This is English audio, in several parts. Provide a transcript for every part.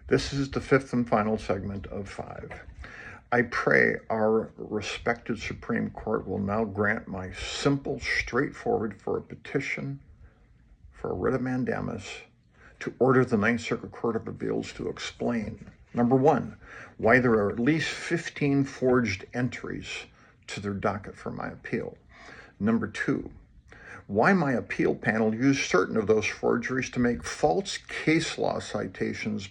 This is the fifth and final segment of 5. I pray our respected Supreme Court will now grant my simple, straightforward for a petition for a writ of mandamus to order the Ninth Circuit Court of Appeals to explain, number one, why there are at least 15 forged entries to their docket for my appeal. Number two, why my appeal panel used certain of those forgeries to make false case law citations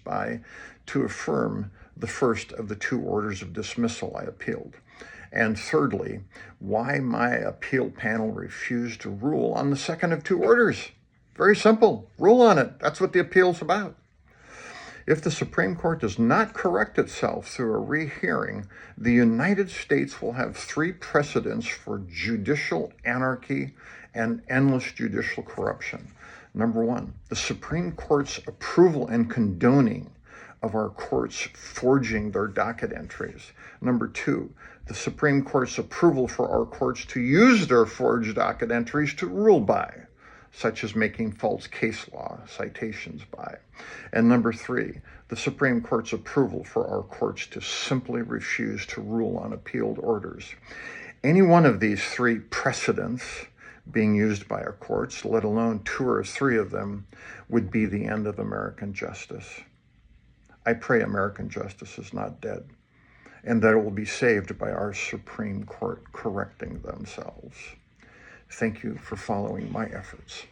to affirm the first of the 2 orders of dismissal I appealed. And thirdly, why my appeal panel refused to rule on the second of 2 orders. Very simple, rule on it. That's what the appeal's about. If the Supreme Court does not correct itself through a rehearing, the United States will have 3 precedents for judicial anarchy and endless judicial corruption. Number one, the Supreme Court's approval and condoning of our courts forging their docket entries. Number two, the Supreme Court's approval for our courts to use their forged docket entries to rule by, such as making false case law citations by. And number three, the Supreme Court's approval for our courts to simply refuse to rule on appealed orders. Any one of these 3 precedents being used by our courts, let alone 2 or 3 of them, would be the end of American justice. I pray American justice is not dead, and that it will be saved by our Supreme Court correcting themselves. Thank you for following my efforts.